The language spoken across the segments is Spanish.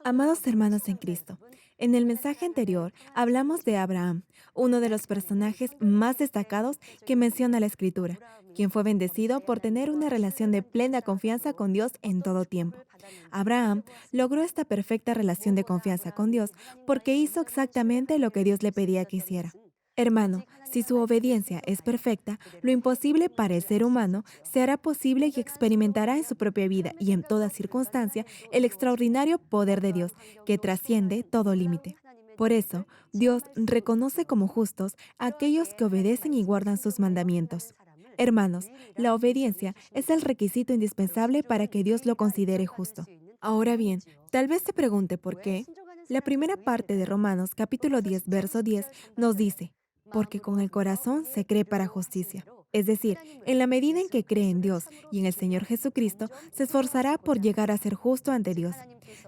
Amados hermanos en Cristo, en el mensaje anterior hablamos de Abraham, uno de los personajes más destacados que menciona la Escritura, quien fue bendecido por tener una relación de plena confianza con Dios en todo tiempo. Abraham logró esta perfecta relación de confianza con Dios porque hizo exactamente lo que Dios le pedía que hiciera. Hermano, si su obediencia es perfecta, lo imposible para el ser humano se hará posible y experimentará en su propia vida y en toda circunstancia el extraordinario poder de Dios, que trasciende todo límite. Por eso, Dios reconoce como justos a aquellos que obedecen y guardan sus mandamientos. Hermanos, la obediencia es el requisito indispensable para que Dios lo considere justo. Ahora bien, tal vez se pregunte por qué. La primera parte de Romanos capítulo 10, verso 10 nos dice, porque con el corazón se cree para justicia. Es decir, en la medida en que cree en Dios y en el Señor Jesucristo, se esforzará por llegar a ser justo ante Dios.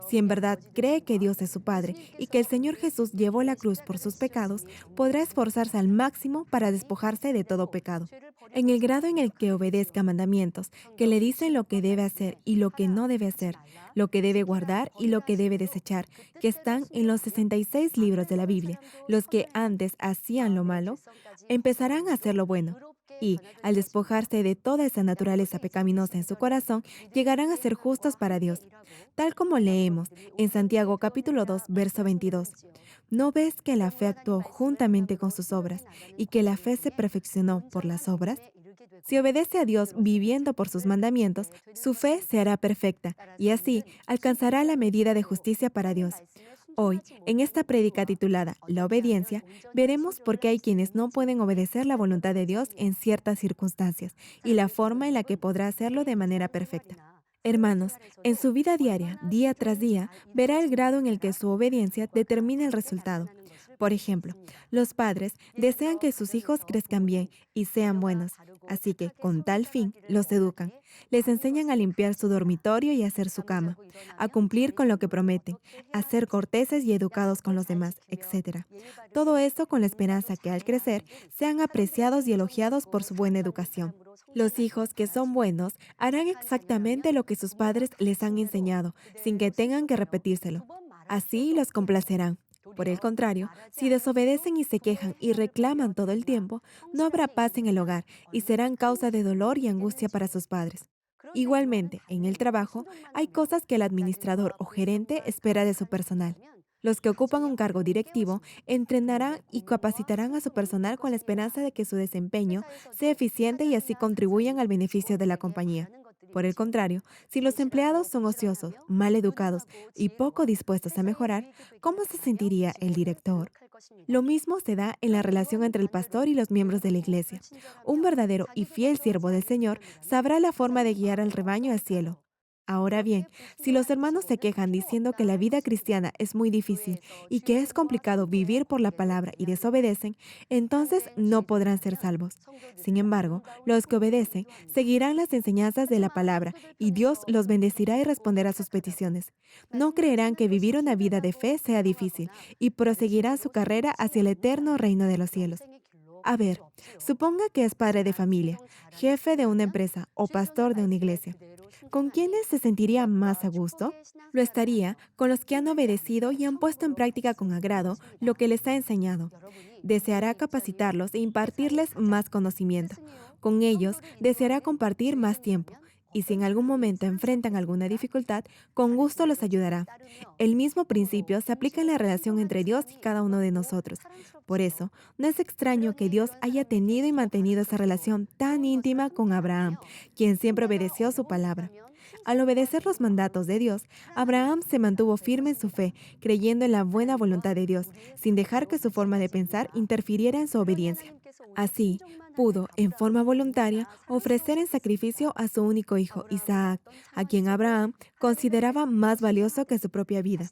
Si en verdad cree que Dios es su Padre y que el Señor Jesús llevó la cruz por sus pecados, podrá esforzarse al máximo para despojarse de todo pecado. En el grado en el que obedezca mandamientos, que le dicen lo que debe hacer y lo que no debe hacer, lo que debe guardar y lo que debe desechar, que están en los 66 libros de la Biblia, los que antes hacían lo malo, empezarán a hacer lo bueno. Y, al despojarse de toda esa naturaleza pecaminosa en su corazón, llegarán a ser justos para Dios. Tal como leemos en Santiago capítulo 2, verso 22. ¿No ves que la fe actuó juntamente con sus obras y que la fe se perfeccionó por las obras? Si obedece a Dios viviendo por sus mandamientos, su fe se hará perfecta y así alcanzará la medida de justicia para Dios. Hoy, en esta prédica titulada La obediencia, veremos por qué hay quienes no pueden obedecer la voluntad de Dios en ciertas circunstancias y la forma en la que podrá hacerlo de manera perfecta. Hermanos, en su vida diaria, día tras día, verá el grado en el que su obediencia determina el resultado. Por ejemplo, los padres desean que sus hijos crezcan bien y sean buenos, así que, con tal fin, los educan. Les enseñan a limpiar su dormitorio y hacer su cama, a cumplir con lo que prometen, a ser corteses y educados con los demás, etc. Todo esto con la esperanza que al crecer sean apreciados y elogiados por su buena educación. Los hijos que son buenos harán exactamente lo que sus padres les han enseñado, sin que tengan que repetírselo. Así los complacerán. Por el contrario, si desobedecen y se quejan y reclaman todo el tiempo, no habrá paz en el hogar y serán causa de dolor y angustia para sus padres. Igualmente, en el trabajo, hay cosas que el administrador o gerente espera de su personal. Los que ocupan un cargo directivo entrenarán y capacitarán a su personal con la esperanza de que su desempeño sea eficiente y así contribuyan al beneficio de la compañía. Por el contrario, si los empleados son ociosos, mal educados y poco dispuestos a mejorar, ¿cómo se sentiría el director? Lo mismo se da en la relación entre el pastor y los miembros de la iglesia. Un verdadero y fiel siervo del Señor sabrá la forma de guiar al rebaño al cielo. Ahora bien, si los hermanos se quejan diciendo que la vida cristiana es muy difícil y que es complicado vivir por la palabra y desobedecen, entonces no podrán ser salvos. Sin embargo, los que obedecen seguirán las enseñanzas de la palabra y Dios los bendecirá y responderá a sus peticiones. No creerán que vivir una vida de fe sea difícil y proseguirán su carrera hacia el eterno reino de los cielos. A ver, suponga que es padre de familia, jefe de una empresa o pastor de una iglesia. ¿Con quiénes se sentiría más a gusto? Lo estaría con los que han obedecido y han puesto en práctica con agrado lo que les ha enseñado. Deseará capacitarlos e impartirles más conocimiento. Con ellos deseará compartir más tiempo. Y si en algún momento enfrentan alguna dificultad, con gusto los ayudará. El mismo principio se aplica en la relación entre Dios y cada uno de nosotros. Por eso, no es extraño que Dios haya tenido y mantenido esa relación tan íntima con Abraham, quien siempre obedeció su palabra. Al obedecer los mandatos de Dios, Abraham se mantuvo firme en su fe, creyendo en la buena voluntad de Dios, sin dejar que su forma de pensar interfiriera en su obediencia. Así, pudo, en forma voluntaria, ofrecer en sacrificio a su único hijo, Isaac, a quien Abraham consideraba más valioso que su propia vida.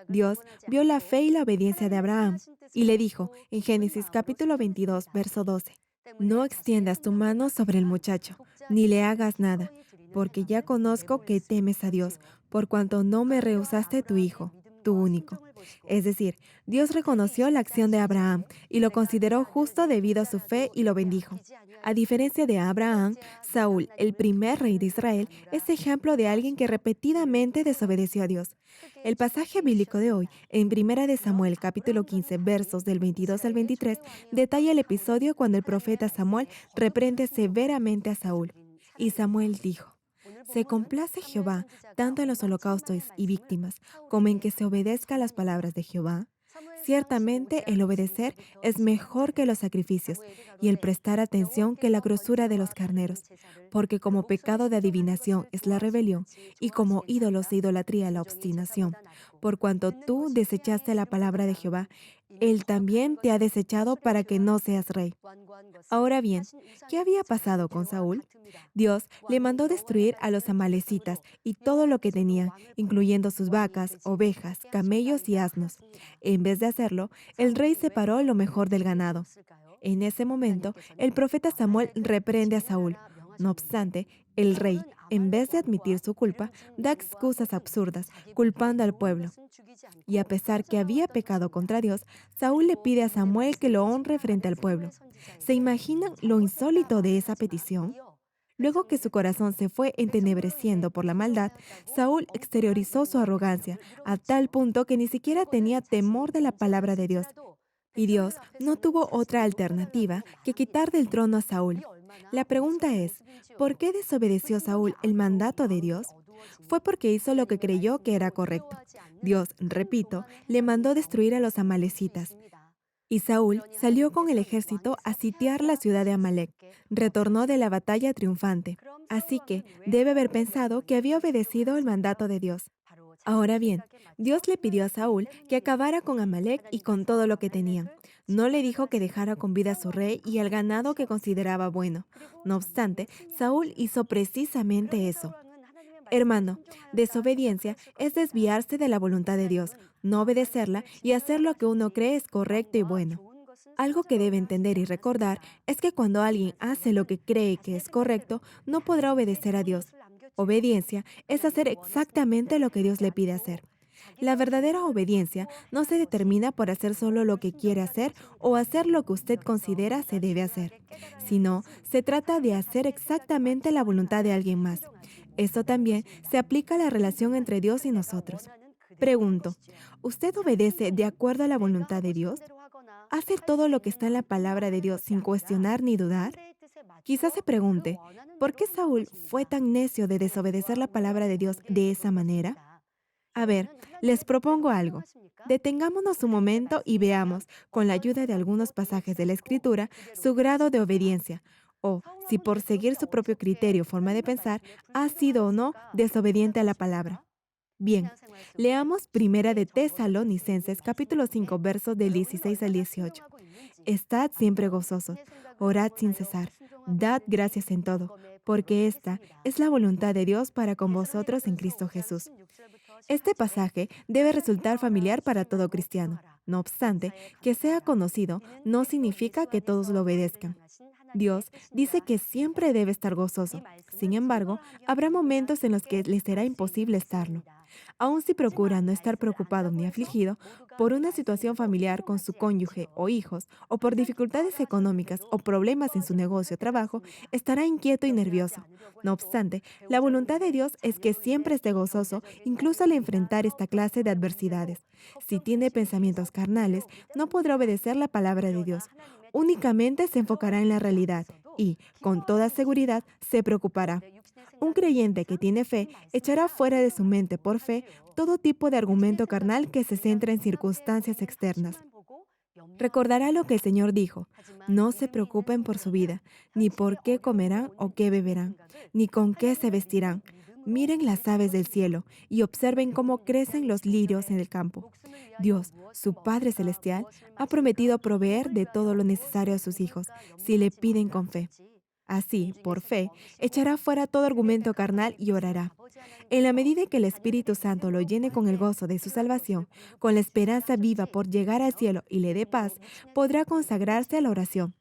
Dios vio la fe y la obediencia de Abraham y le dijo en Génesis capítulo 22, verso 12, no extiendas tu mano sobre el muchacho, ni le hagas nada, porque ya conozco que temes a Dios, por cuanto no me rehusaste tu hijo. tu único. Es decir, Dios reconoció la acción de Abraham y lo consideró justo debido a su fe y lo bendijo. A diferencia de Abraham, Saúl, el primer rey de Israel, es ejemplo de alguien que repetidamente desobedeció a Dios. El pasaje bíblico de hoy, en Primera de Samuel, capítulo 15, versos del 22 al 23, detalla el episodio cuando el profeta Samuel reprende severamente a Saúl. Y Samuel dijo: Se complace Jehová tanto en los holocaustos y víctimas como en que se obedezca a las palabras de Jehová. Ciertamente el obedecer es mejor que los sacrificios y el prestar atención que la grosura de los carneros, porque como pecado de adivinación es la rebelión y como ídolos de idolatría la obstinación. Por cuanto tú desechaste la palabra de Jehová, él también te ha desechado para que no seas rey. Ahora bien, ¿qué había pasado con Saúl? Dios le mandó destruir a los amalecitas y todo lo que tenían, incluyendo sus vacas, ovejas, camellos y asnos. En vez de hacerlo, el rey separó lo mejor del ganado. En ese momento, el profeta Samuel reprende a Saúl. No obstante, el rey, en vez de admitir su culpa, da excusas absurdas, culpando al pueblo. Y a pesar que había pecado contra Dios, Saúl le pide a Samuel que lo honre frente al pueblo. ¿Se imaginan lo insólito de esa petición? Luego que su corazón se fue entenebreciendo por la maldad, Saúl exteriorizó su arrogancia a tal punto que ni siquiera tenía temor de la palabra de Dios. Y Dios no tuvo otra alternativa que quitar del trono a Saúl. La pregunta es, ¿por qué desobedeció Saúl el mandato de Dios? Fue porque hizo lo que creyó que era correcto. Dios, repito, le mandó destruir a los amalecitas. Y Saúl salió con el ejército a sitiar la ciudad de Amalec. Retornó de la batalla triunfante. Así que debe haber pensado que había obedecido el mandato de Dios. Ahora bien, Dios le pidió a Saúl que acabara con Amalec y con todo lo que tenían. No le dijo que dejara con vida a su rey y al ganado que consideraba bueno. No obstante, Saúl hizo precisamente eso. Hermano, desobediencia es desviarse de la voluntad de Dios, no obedecerla y hacer lo que uno cree es correcto y bueno. Algo que debe entender y recordar es que cuando alguien hace lo que cree que es correcto, no podrá obedecer a Dios. Obediencia es hacer exactamente lo que Dios le pide hacer. La verdadera obediencia no se determina por hacer solo lo que quiere hacer o hacer lo que usted considera se debe hacer, sino se trata de hacer exactamente la voluntad de alguien más. Esto también se aplica a la relación entre Dios y nosotros. Pregunto, ¿usted obedece de acuerdo a la voluntad de Dios? ¿Hace todo lo que está en la palabra de Dios sin cuestionar ni dudar? Quizás se pregunte, ¿por qué Saúl fue tan necio de desobedecer la palabra de Dios de esa manera? A ver, les propongo algo. Detengámonos un momento y veamos, con la ayuda de algunos pasajes de la Escritura, su grado de obediencia, o si por seguir su propio criterio o forma de pensar, ha sido o no desobediente a la palabra. Bien, leamos Primera de Tesalonicenses, capítulo 5, versos del 16 al 18. Estad siempre gozosos, orad sin cesar, dad gracias en todo, porque esta es la voluntad de Dios para con vosotros en Cristo Jesús. Este pasaje debe resultar familiar para todo cristiano. No obstante, que sea conocido no significa que todos lo obedezcan. Dios dice que siempre debe estar gozoso. Sin embargo, habrá momentos en los que le será imposible estarlo. Aun si procura no estar preocupado ni afligido por una situación familiar con su cónyuge o hijos, o por dificultades económicas o problemas en su negocio o trabajo, estará inquieto y nervioso. No obstante, la voluntad de Dios es que siempre esté gozoso, incluso al enfrentar esta clase de adversidades. Si tiene pensamientos carnales, no podrá obedecer la palabra de Dios. Únicamente se enfocará en la realidad y, con toda seguridad, se preocupará. Un creyente que tiene fe echará fuera de su mente por fe todo tipo de argumento carnal que se centra en circunstancias externas. Recordará lo que el Señor dijo: no se preocupen por su vida, ni por qué comerán o qué beberán, ni con qué se vestirán. Miren las aves del cielo y observen cómo crecen los lirios en el campo. Dios, su Padre Celestial, ha prometido proveer de todo lo necesario a sus hijos, si le piden con fe. Así, por fe, echará fuera todo argumento carnal y orará. En la medida en que el Espíritu Santo lo llene con el gozo de su salvación, con la esperanza viva por llegar al cielo y le dé paz, podrá consagrarse a la oración.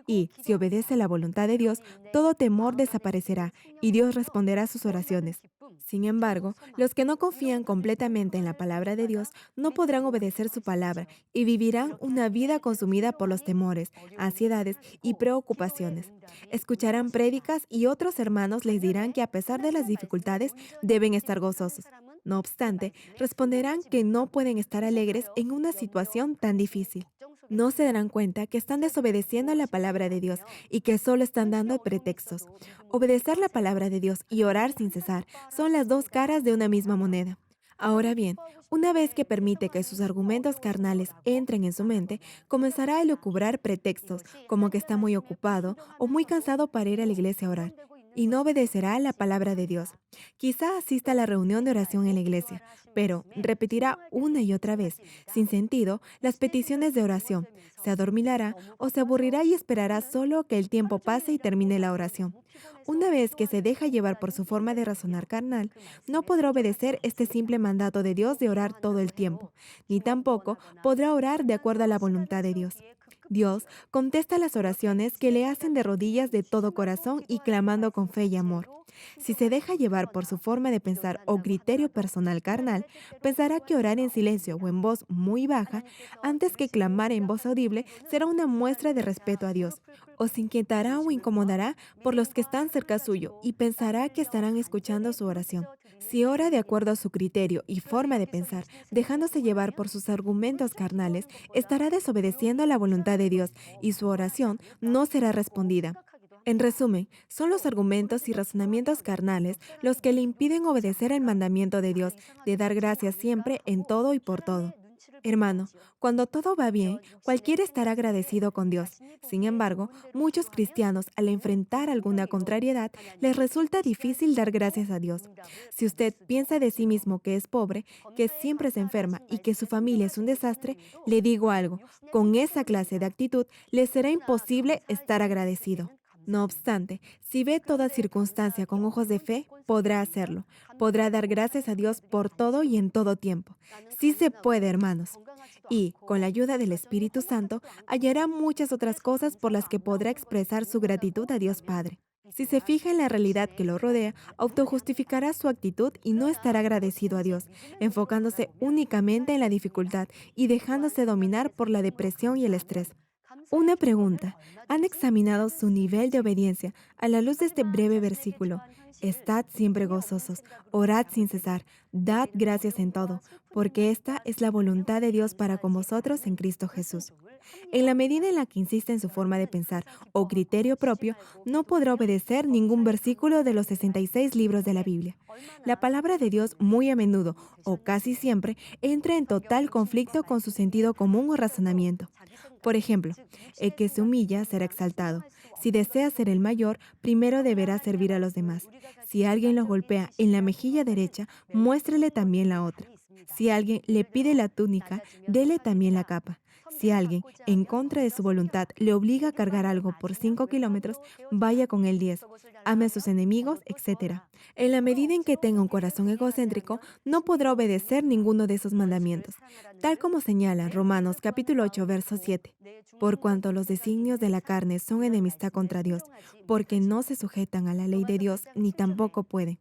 Y si obedece la voluntad de Dios, todo temor desaparecerá y Dios responderá a sus oraciones. Sin embargo, los que no confían completamente en la palabra de Dios no podrán obedecer su palabra y vivirán una vida consumida por los temores, ansiedades y preocupaciones. Escucharán prédicas y otros hermanos les dirán que a pesar de las dificultades deben estar gozosos. No obstante, responderán que no pueden estar alegres en una situación tan difícil. No se darán cuenta que están desobedeciendo a la palabra de Dios y que solo están dando pretextos. Obedecer la palabra de Dios y orar sin cesar son las dos caras de una misma moneda. Ahora bien, una vez que permite que sus argumentos carnales entren en su mente, comenzará a elucubrar pretextos como que está muy ocupado o muy cansado para ir a la iglesia a orar, y no obedecerá a la palabra de Dios. Quizá asista a la reunión de oración en la iglesia, pero repetirá una y otra vez, sin sentido, las peticiones de oración. Se adormilará o se aburrirá y esperará solo que el tiempo pase y termine la oración. Una vez que se deja llevar por su forma de razonar carnal, no podrá obedecer este simple mandato de Dios de orar todo el tiempo, ni tampoco podrá orar de acuerdo a la voluntad de Dios. Dios contesta las oraciones que le hacen de rodillas de todo corazón y clamando con fe y amor. Si se deja llevar por su forma de pensar o criterio personal carnal, pensará que orar en silencio o en voz muy baja, antes que clamar en voz audible, será una muestra de respeto a Dios, o se inquietará o incomodará por los que están cerca suyo y pensará que estarán escuchando su oración. Si ora de acuerdo a su criterio y forma de pensar, dejándose llevar por sus argumentos carnales, estará desobedeciendo a la voluntad de Dios y su oración no será respondida. En resumen, son los argumentos y razonamientos carnales los que le impiden obedecer el mandamiento de Dios de dar gracias siempre en todo y por todo. Hermano, cuando todo va bien, cualquiera estará agradecido con Dios. Sin embargo, muchos cristianos, al enfrentar alguna contrariedad, les resulta difícil dar gracias a Dios. Si usted piensa de sí mismo que es pobre, que siempre se enferma y que su familia es un desastre, le digo algo, con esa clase de actitud le será imposible estar agradecido. No obstante, si ve toda circunstancia con ojos de fe, podrá hacerlo. Podrá dar gracias a Dios por todo y en todo tiempo. Sí se puede, hermanos. Y, con la ayuda del Espíritu Santo, hallará muchas otras cosas por las que podrá expresar su gratitud a Dios Padre. Si se fija en la realidad que lo rodea, autojustificará su actitud y no estará agradecido a Dios, enfocándose únicamente en la dificultad y dejándose dominar por la depresión y el estrés. Una pregunta. ¿Han examinado su nivel de obediencia a la luz de este breve versículo? Estad siempre gozosos, orad sin cesar, dad gracias en todo, porque esta es la voluntad de Dios para con vosotros en Cristo Jesús. En la medida en la que insiste en su forma de pensar o criterio propio, no podrá obedecer ningún versículo de los 66 libros de la Biblia. La palabra de Dios muy a menudo, o casi siempre, entra en total conflicto con su sentido común o razonamiento. Por ejemplo, el que se humilla será exaltado. Si desea ser el mayor, primero deberá servir a los demás. Si alguien lo golpea en la mejilla derecha, muéstrele también la otra. Si alguien le pide la túnica, dele también la capa. Si alguien, en contra de su voluntad, le obliga a cargar algo por 5 kilómetros, vaya con él 10. Ame a sus enemigos, etc. En la medida en que tenga un corazón egocéntrico, no podrá obedecer ninguno de esos mandamientos, tal como señala Romanos capítulo 8, verso 7. Por cuanto los designios de la carne son enemistad contra Dios, porque no se sujetan a la ley de Dios ni tampoco pueden.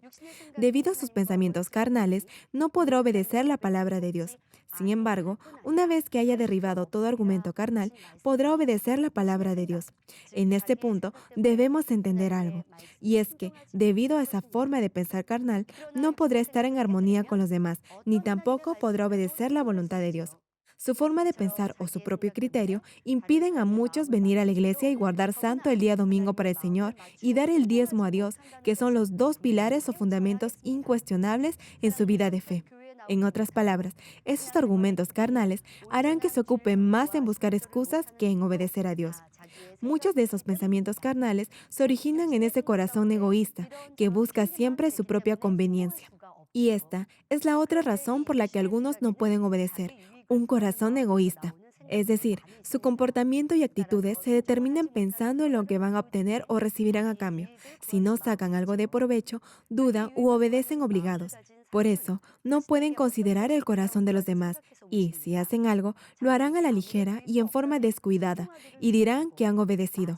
Debido a sus pensamientos carnales, no podrá obedecer la palabra de Dios. Sin embargo, una vez que haya derribado todo argumento carnal, podrá obedecer la palabra de Dios. En este punto, debemos entender algo, y es que, debido a esa forma de pensar carnal, no podrá estar en armonía con los demás, ni tampoco podrá obedecer la voluntad de Dios. Su forma de pensar o su propio criterio impiden a muchos venir a la iglesia y guardar santo el día domingo para el Señor y dar el diezmo a Dios, que son los dos pilares o fundamentos incuestionables en su vida de fe. En otras palabras, esos argumentos carnales harán que se ocupe más en buscar excusas que en obedecer a Dios. Muchos de esos pensamientos carnales se originan en ese corazón egoísta que busca siempre su propia conveniencia. Y esta es la otra razón por la que algunos no pueden obedecer, un corazón egoísta. Es decir, su comportamiento y actitudes se determinan pensando en lo que van a obtener o recibirán a cambio. Si no sacan algo de provecho, dudan u obedecen obligados. Por eso, no pueden considerar el corazón de los demás y, si hacen algo, lo harán a la ligera y en forma descuidada y dirán que han obedecido.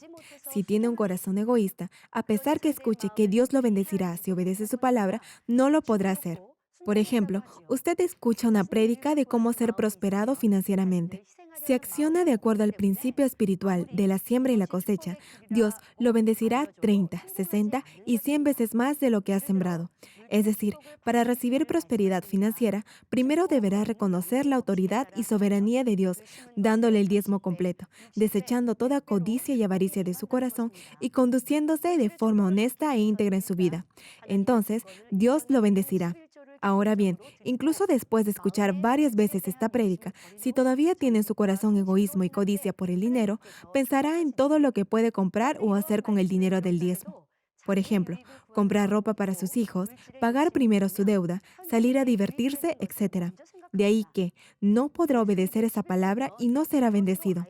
Si tiene un corazón egoísta, a pesar que escuche que Dios lo bendecirá si obedece su palabra, no lo podrá hacer. Por ejemplo, usted escucha una prédica de cómo ser prosperado financieramente. Si acciona de acuerdo al principio espiritual de la siembra y la cosecha, Dios lo bendecirá 30, 60 y 100 veces más de lo que ha sembrado. Es decir, para recibir prosperidad financiera, primero deberá reconocer la autoridad y soberanía de Dios, dándole el diezmo completo, desechando toda codicia y avaricia de su corazón y conduciéndose de forma honesta e íntegra en su vida. Entonces, Dios lo bendecirá. Ahora bien, incluso después de escuchar varias veces esta prédica, si todavía tiene en su corazón egoísmo y codicia por el dinero, pensará en todo lo que puede comprar o hacer con el dinero del diezmo. Por ejemplo, comprar ropa para sus hijos, pagar primero su deuda, salir a divertirse, etc. De ahí que no podrá obedecer esa palabra y no será bendecido.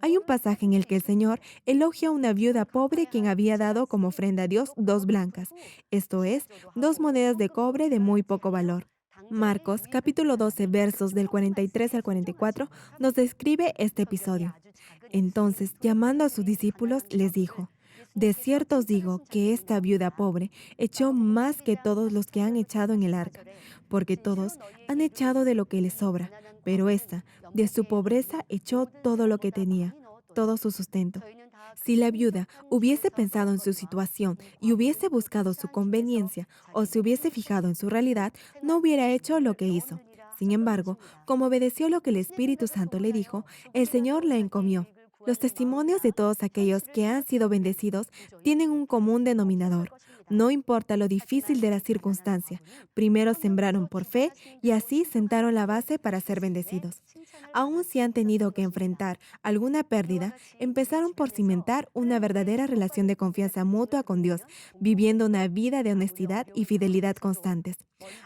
Hay un pasaje en el que el Señor elogia a una viuda pobre quien había dado como ofrenda a Dios 2 blancas, esto es, 2 monedas de cobre de muy poco valor. Marcos capítulo 12 versos del 43 al 44 nos describe este episodio. Entonces, llamando a sus discípulos, les dijo, de cierto os digo que esta viuda pobre echó más que todos los que han echado en el arca, porque todos han echado de lo que les sobra, pero esta, de su pobreza, echó todo lo que tenía, todo su sustento. Si la viuda hubiese pensado en su situación y hubiese buscado su conveniencia o se hubiese fijado en su realidad, no hubiera hecho lo que hizo. Sin embargo, como obedeció lo que el Espíritu Santo le dijo, el Señor la encomió. Los testimonios de todos aquellos que han sido bendecidos tienen un común denominador. No importa lo difícil de la circunstancia, primero sembraron por fe y así sentaron la base para ser bendecidos. Aun si han tenido que enfrentar alguna pérdida, empezaron por cimentar una verdadera relación de confianza mutua con Dios, viviendo una vida de honestidad y fidelidad constantes.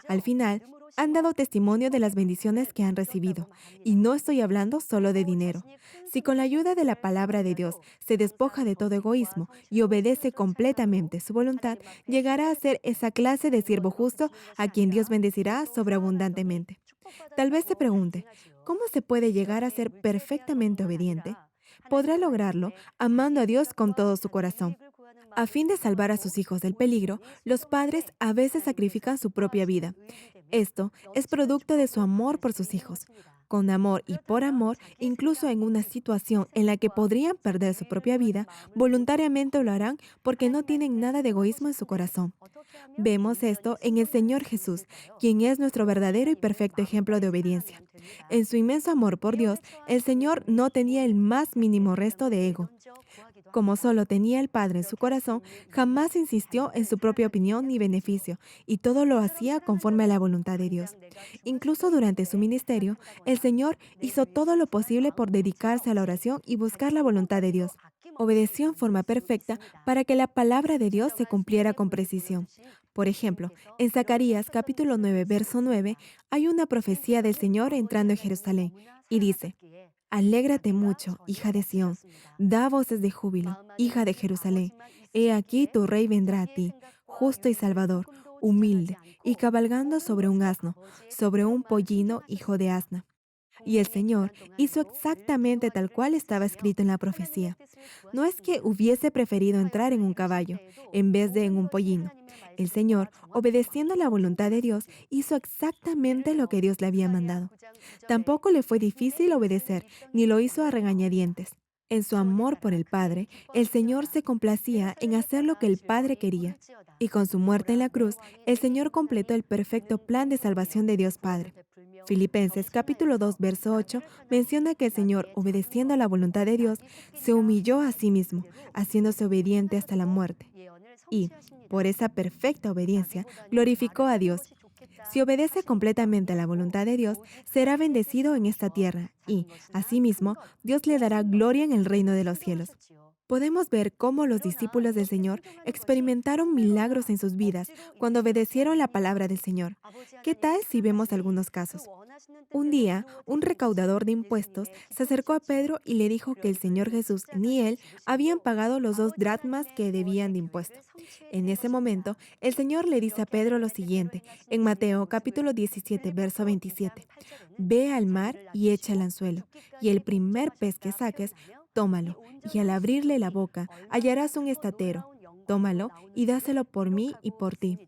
Al final, han dado testimonio de las bendiciones que han recibido, y no estoy hablando solo de dinero. Si con la ayuda de la palabra de Dios se despoja de todo egoísmo y obedece completamente su voluntad, llegará a ser esa clase de siervo justo a quien Dios bendecirá sobreabundantemente. Tal vez se pregunte, ¿cómo se puede llegar a ser perfectamente obediente? Podrá lograrlo amando a Dios con todo su corazón. A fin de salvar a sus hijos del peligro, los padres a veces sacrifican su propia vida. Esto es producto de su amor por sus hijos. Con amor y por amor, incluso en una situación en la que podrían perder su propia vida, voluntariamente lo harán porque no tienen nada de egoísmo en su corazón. Vemos esto en el Señor Jesús, quien es nuestro verdadero y perfecto ejemplo de obediencia. En su inmenso amor por Dios, el Señor no tenía el más mínimo resto de ego. Como solo tenía el Padre en su corazón, jamás insistió en su propia opinión ni beneficio, y todo lo hacía conforme a la voluntad de Dios. Incluso durante su ministerio, el Señor hizo todo lo posible por dedicarse a la oración y buscar la voluntad de Dios. Obedeció en forma perfecta para que la palabra de Dios se cumpliera con precisión. Por ejemplo, en Zacarías capítulo 9, verso 9, hay una profecía del Señor entrando en Jerusalén, y dice, Alégrate mucho, hija de Sión, da voces de júbilo, hija de Jerusalén. He aquí tu rey vendrá a ti, justo y salvador, humilde, y cabalgando sobre un asno, sobre un pollino, hijo de asna. Y el Señor hizo exactamente tal cual estaba escrito en la profecía. No es que hubiese preferido entrar en un caballo en vez de en un pollino. El Señor, obedeciendo la voluntad de Dios, hizo exactamente lo que Dios le había mandado. Tampoco le fue difícil obedecer, ni lo hizo a regañadientes. En su amor por el Padre, el Señor se complacía en hacer lo que el Padre quería. Y con su muerte en la cruz, el Señor completó el perfecto plan de salvación de Dios Padre. Filipenses capítulo 2, verso 8 menciona que el Señor, obedeciendo a la voluntad de Dios, se humilló a sí mismo, haciéndose obediente hasta la muerte. Y, por esa perfecta obediencia, glorificó a Dios. Si obedece completamente a la voluntad de Dios, será bendecido en esta tierra y, asimismo, Dios le dará gloria en el reino de los cielos. Podemos ver cómo los discípulos del Señor experimentaron milagros en sus vidas cuando obedecieron la palabra del Señor. ¿Qué tal si vemos algunos casos? Un día, un recaudador de impuestos se acercó a Pedro y le dijo que el Señor Jesús ni él habían pagado los 2 dracmas que debían de impuesto. En ese momento, el Señor le dice a Pedro lo siguiente, en Mateo capítulo 17, verso 27. Ve al mar y echa el anzuelo, y el primer pez que saques, tómalo, y al abrirle la boca hallarás un estatero. Tómalo y dáselo por mí y por ti.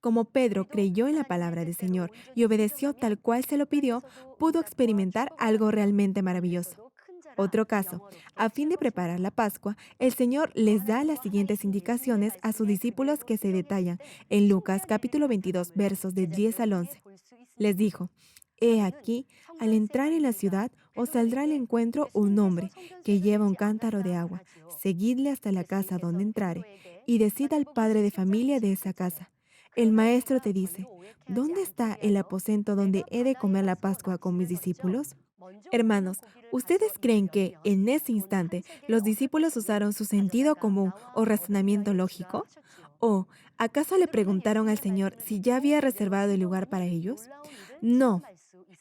Como Pedro creyó en la palabra del Señor y obedeció tal cual se lo pidió, pudo experimentar algo realmente maravilloso. Otro caso, a fin de preparar la Pascua, el Señor les da las siguientes indicaciones a sus discípulos que se detallan en Lucas capítulo 22, versos de 10 al 11. Les dijo, He aquí, al entrar en la ciudad, os saldrá al encuentro un hombre que lleva un cántaro de agua. Seguidle hasta la casa donde entrare, y decid al padre de familia de esa casa. El maestro te dice, ¿dónde está el aposento donde he de comer la Pascua con mis discípulos? Hermanos, ¿ustedes creen que en ese instante los discípulos usaron su sentido común o razonamiento lógico? ¿O acaso le preguntaron al Señor si ya había reservado el lugar para ellos? No.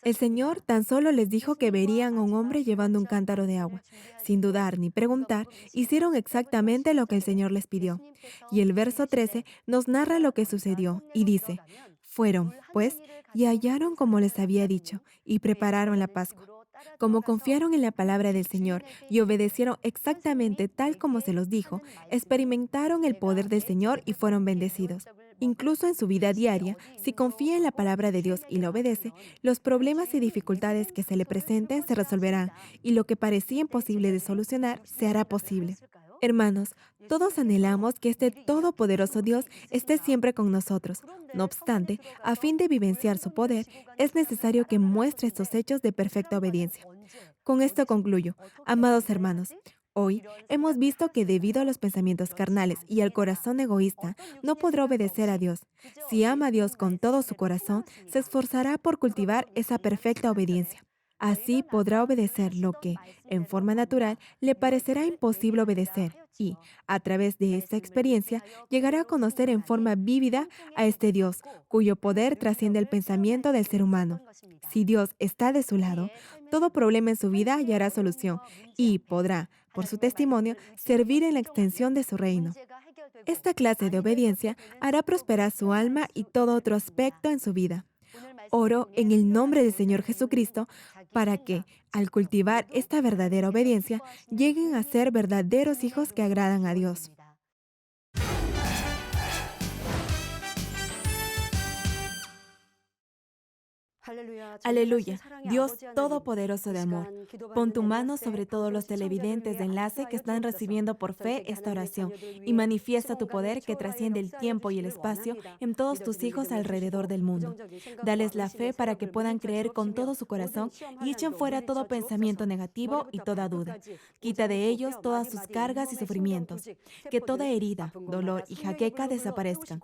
El Señor tan solo les dijo que verían a un hombre llevando un cántaro de agua. Sin dudar ni preguntar, hicieron exactamente lo que el Señor les pidió. Y el verso 13 nos narra lo que sucedió y dice, fueron, pues, y hallaron como les había dicho, y prepararon la Pascua. Como confiaron en la palabra del Señor y obedecieron exactamente tal como se los dijo, experimentaron el poder del Señor y fueron bendecidos. Incluso en su vida diaria, si confía en la palabra de Dios y la obedece, los problemas y dificultades que se le presenten se resolverán y lo que parecía imposible de solucionar se hará posible. Hermanos, todos anhelamos que este todopoderoso Dios esté siempre con nosotros. No obstante, a fin de vivenciar su poder, es necesario que muestre estos hechos de perfecta obediencia. Con esto concluyo. Amados hermanos, hoy hemos visto que debido a los pensamientos carnales y al corazón egoísta, no podrá obedecer a Dios. Si ama a Dios con todo su corazón, se esforzará por cultivar esa perfecta obediencia. Así podrá obedecer lo que, en forma natural, le parecerá imposible obedecer y, a través de esta experiencia, llegará a conocer en forma vívida a este Dios, cuyo poder trasciende el pensamiento del ser humano. Si Dios está de su lado, todo problema en su vida hallará solución y podrá, por su testimonio, servir en la extensión de su reino. Esta clase de obediencia hará prosperar su alma y todo otro aspecto en su vida. Oro en el nombre del Señor Jesucristo para que, al cultivar esta verdadera obediencia, lleguen a ser verdaderos hijos que agradan a Dios. Aleluya, Dios Todopoderoso de amor. Pon tu mano sobre todos los televidentes de enlace que están recibiendo por fe esta oración y manifiesta tu poder que trasciende el tiempo y el espacio en todos tus hijos alrededor del mundo. Dales la fe para que puedan creer con todo su corazón y echen fuera todo pensamiento negativo y toda duda. Quita de ellos todas sus cargas y sufrimientos. Que toda herida, dolor y jaqueca desaparezcan.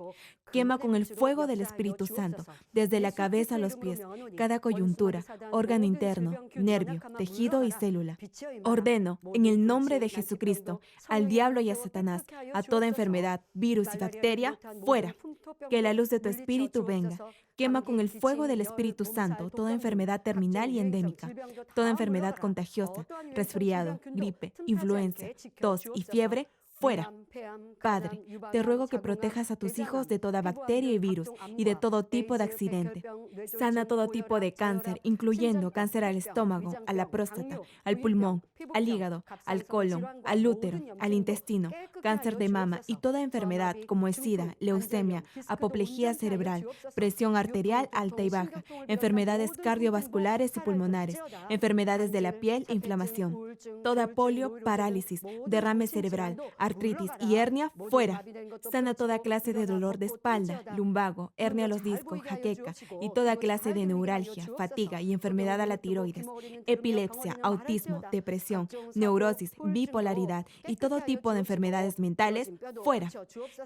Quema con el fuego del Espíritu Santo, desde la cabeza a los pies, cada coyuntura, órgano interno, nervio, tejido y célula. Ordeno, en el nombre de Jesucristo, al diablo y a Satanás, a toda enfermedad, virus y bacteria, fuera. Que la luz de tu espíritu venga. Quema con el fuego del Espíritu Santo toda enfermedad terminal y endémica, toda enfermedad contagiosa, resfriado, gripe, influenza, tos y fiebre, fuera. Padre, te ruego que protejas a tus hijos de toda bacteria y virus y de todo tipo de accidente. Sana todo tipo de cáncer, incluyendo cáncer al estómago, a la próstata, al pulmón, al hígado, al colon, al útero, al intestino, cáncer de mama y toda enfermedad como el SIDA, leucemia, apoplejía cerebral, presión arterial alta y baja, enfermedades cardiovasculares y pulmonares, enfermedades de la piel e inflamación, toda polio, parálisis, derrame cerebral, artritis, artritis y hernia, fuera. Sana toda clase de dolor de espalda, lumbago, hernia a los discos, jaqueca y toda clase de neuralgia, fatiga y enfermedad a la tiroides, epilepsia, autismo, depresión, neurosis, bipolaridad y todo tipo de enfermedades mentales, fuera.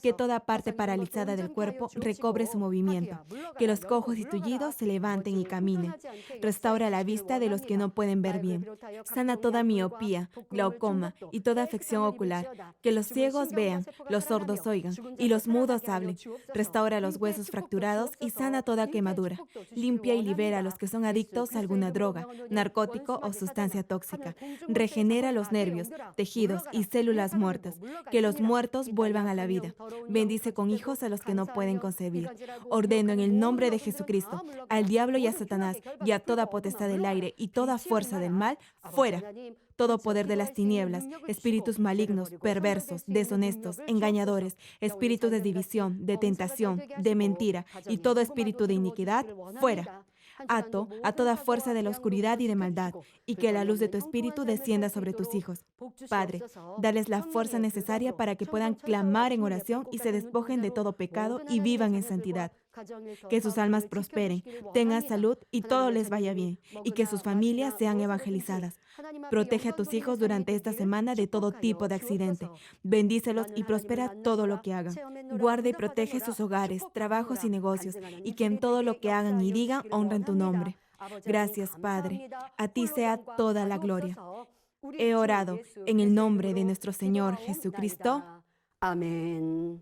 Que toda parte paralizada del cuerpo recobre su movimiento, que los cojos y tullidos se levanten y caminen. Restaura la vista de los que no pueden ver bien. Sana toda miopía, glaucoma y toda afección ocular. Que los ciegos vean, los sordos oigan y los mudos hablen. Restaura los huesos fracturados y sana toda quemadura. Limpia y libera a los que son adictos a alguna droga, narcótico o sustancia tóxica. Regenera los nervios, tejidos y células muertas. Que los muertos vuelvan a la vida. Bendice con hijos a los que no pueden concebir. Ordeno en el nombre de Jesucristo al diablo y a Satanás y a toda potestad del aire y toda fuerza del mal, fuera. Todo poder de las tinieblas, espíritus malignos, perversos, deshonestos, engañadores, espíritus de división, de tentación, de mentira y todo espíritu de iniquidad, fuera. Ato a toda fuerza de la oscuridad y de maldad, y que la luz de tu espíritu descienda sobre tus hijos. Padre, dales la fuerza necesaria para que puedan clamar en oración y se despojen de todo pecado y vivan en santidad. Que sus almas prosperen, tengan salud y todo les vaya bien, y que sus familias sean evangelizadas. Protege a tus hijos durante esta semana de todo tipo de accidente. Bendícelos y prospera todo lo que hagan. Guarda y protege sus hogares, trabajos y negocios, y que en todo lo que hagan y digan honren tu nombre. Gracias, Padre. A ti sea toda la gloria. He orado en el nombre de nuestro Señor Jesucristo. Amén.